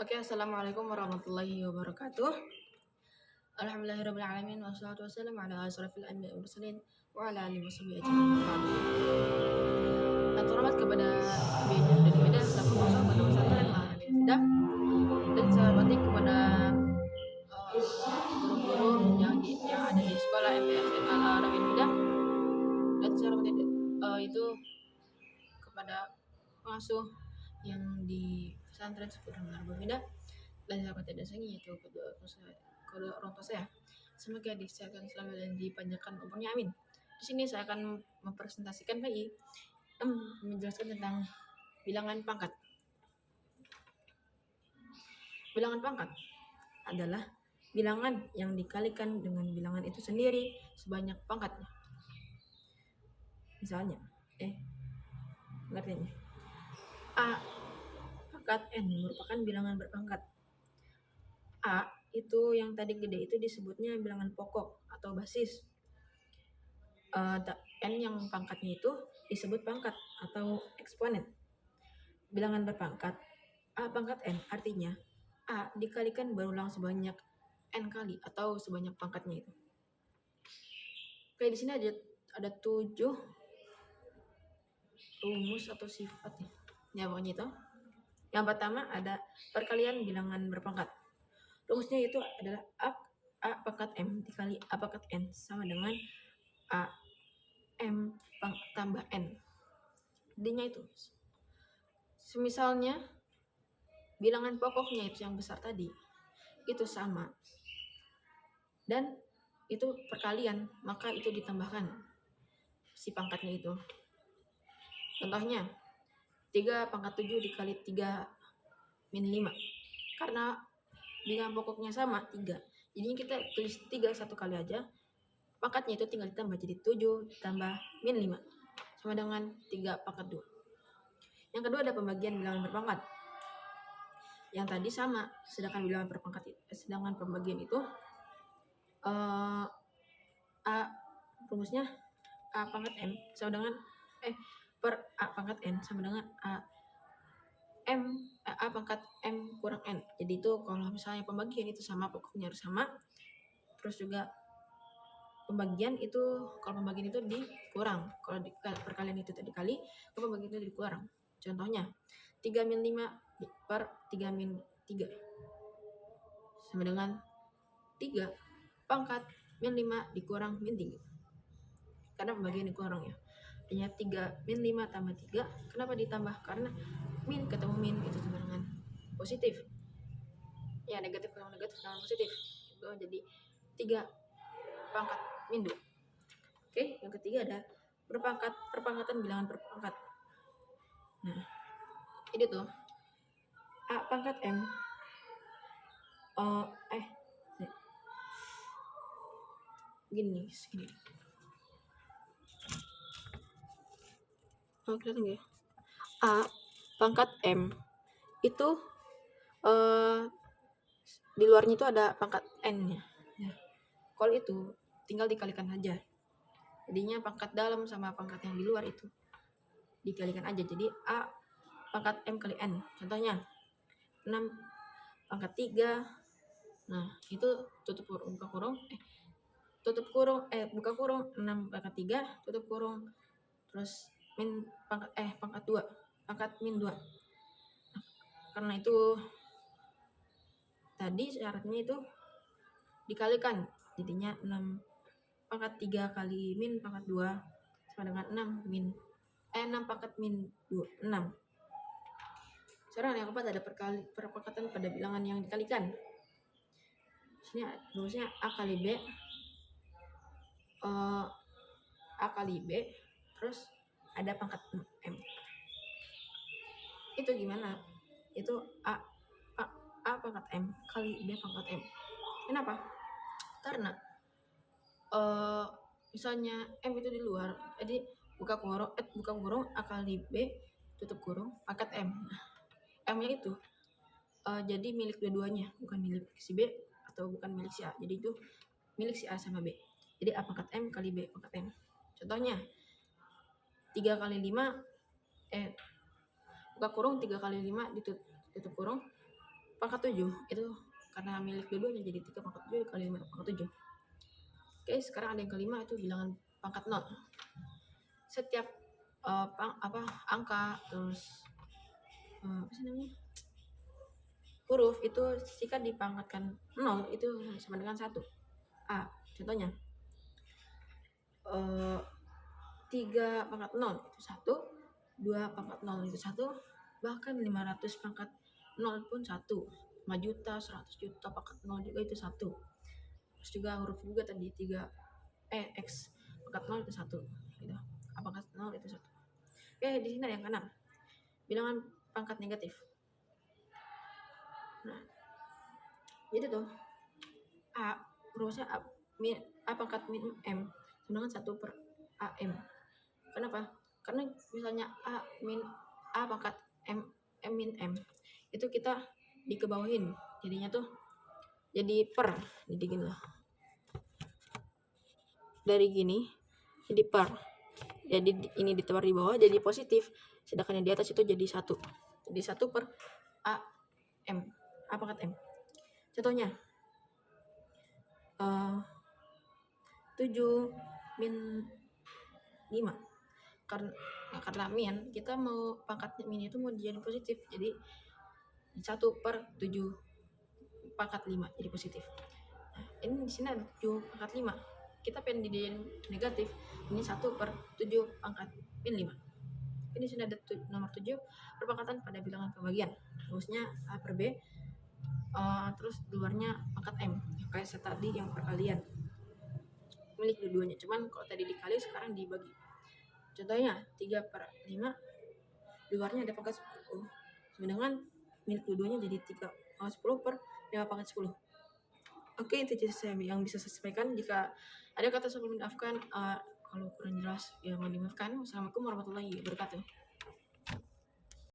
Oke, assalamualaikum warahmatullahi wabarakatuh. Alhamdulillahirrahmanirrahim. Wassalatu wassalamu ala asrafil anbiya wal mursalin wa ala alihi washabihi ajma'in. Terhormat kepada Abiyah dan Ibeda selaku pengasuh pada pesantren Al-Amin Fidah, dan saya bakti kepada guru-guru yang ada di sekolah MTSN Al-Amin Fidah, dan saya hormati itu kepada pengasuh yang di pesantren Seputar Al-Amin Fidah, dan sahabat tidak sayangi yaitu kedua orang tua saya. Semoga disehatkan selalu dan dipanjangkan umurnya, amin. Di sini saya akan mempresentasikan menjelaskan tentang bilangan pangkat. Bilangan pangkat adalah bilangan yang dikalikan dengan bilangan itu sendiri sebanyak pangkatnya. Misalnya, artinya A pangkat N merupakan bilangan berpangkat. A itu yang tadi gede itu disebutnya bilangan pokok atau basis. N yang pangkatnya itu disebut pangkat atau eksponen. Bilangan berpangkat A pangkat N artinya A dikalikan berulang sebanyak N kali atau sebanyak pangkatnya itu. Oke, di sini ada 7 rumus atau sifat nih. Ya, pokoknya itu. Yang pertama ada perkalian bilangan berpangkat. Rumusnya itu adalah A pangkat M dikali A pangkat N sama dengan A M tambah N. Intinya itu, semisalnya bilangan pokoknya itu yang besar tadi itu sama dan itu perkalian, maka itu ditambahkan si pangkatnya itu. Contohnya 3 pangkat 7 dikali 3 min 5, karena bilangan pokoknya sama 3, jadinya kita tulis 3 satu kali aja, pangkatnya itu tinggal ditambah jadi 7 ditambah min 5 sama dengan 3 pangkat 2. Yang kedua ada pembagian bilangan berpangkat. Yang tadi sama, sedangkan pembagian itu rumusnya A pangkat M sama dengan per A pangkat N sama dengan A pangkat M kurang N. Jadi itu kalau misalnya pembagian itu sama, pokoknya harus sama. Terus juga pembagian itu, kalau pembagian itu dikurang, kalau perkalian itu dikali, kalau pembagian itu dikurang. Contohnya 3 min 5 per 3 min 3 sama dengan 3 pangkat min 5 dikurang min 3, karena pembagian dikurang ya. Artinya 3 min 5 tambah 3, kenapa ditambah? Karena min ketemu min itu sama dengan positif. Ya, negatif ketemu negatif sama positif. Itu jadi 3 pangkat min 2. Oke, yang ketiga ada perpangkatan bilangan berpangkat. Nah, ini tuh A pangkat M gini. Kelihatan nggak ya? A pangkat M itu di luarnya itu ada pangkat N-nya. Ya. Kalau itu tinggal dikalikan aja. Jadinya pangkat dalam sama pangkat yang di luar itu dikalikan aja. Jadi A pangkat M kali N. Contohnya 6 pangkat 3. Nah, itu tutup kurung, buka kurung, buka kurung 6 pangkat 3, tutup kurung, terus min pangkat 2, pangkat min 2. Nah, karena itu tadi syaratnya itu dikalikan, jadinya 6 pangkat 3 kali min pangkat 2 sama dengan 6 pangkat min 2, 6. Sekarang yang keempat ada perpangkatan pada bilangan yang dikalikan. Sini rumusnya A kali B, terus ada pangkat M. Itu gimana? Itu A pangkat M kali B pangkat M. Kenapa? Karena misalnya M itu di luar, jadi buka kurung A kali B tutup kurung pangkat M. M-nya itu jadi milik dua-duanya, bukan milik si B atau bukan milik si A. Jadi itu milik si A sama B. Jadi A pangkat M kali B pangkat M. Contohnya 3 kali 5 buka kurung 3 kali 5 ditutup kurung pangkat 7 itu karena milik dua-duanya jadi 3 pangkat 7 dikali 5 pangkat 7. Oke, sekarang ada yang kelima itu bilangan pangkat 0. Setiap angka terus apa sih namanya, huruf itu jika dipangkatkan 0 itu sama dengan 1. Contohnya 3 pangkat 0 itu 1, 2 pangkat 0 itu 1, bahkan 500 pangkat 0 pun 1, 5 juta, 100 juta pangkat 0 juga itu 1. Terus juga huruf juga tadi 3 X pangkat 0 itu 1 gitu. A pangkat 0 itu 1. Oke, di sini ada yang keenam, bilangan pangkat negatif. Nah, jadi tuh rumusnya A pangkat min M sama dengan 1 per AM. Kenapa? Karena misalnya A pangkat M min M itu kita dikebawahin, jadinya tuh jadi per, jadi gini loh, dari gini jadi per, jadi ini ditebar di bawah jadi positif, sedangkan yang di atas itu jadi 1, jadi 1 per A pangkat M. Contohnya 7 min 5, karena min kita mau pangkat min itu mau jadi positif, jadi 1 per 7 pangkat 5 jadi positif. Nah, ini di sini ada 7 pangkat 5, kita pengen dijadiin negatif, ini 1 per 7 pangkat min 5. Ini sudah ada nomor 7 perpangkatan pada bilangan pembagian, rumusnya A per B, terus luarnya pangkat M kayak tadi yang perkalian milik dua-duanya, cuman kalau tadi dikali sekarang dibagi. Contohnya 3 per 5 luarnya ada pangkat 10, sedangkan milik dua-duanya jadi 3 pangkat 10 per 5 pangkat 10. Oke, itu saja yang bisa saya sampaikan. Jika ada kata saya maafkan, kalau kurang jelas ya mohon dimaafkan. Wassalamualaikum warahmatullahi wabarakatuh.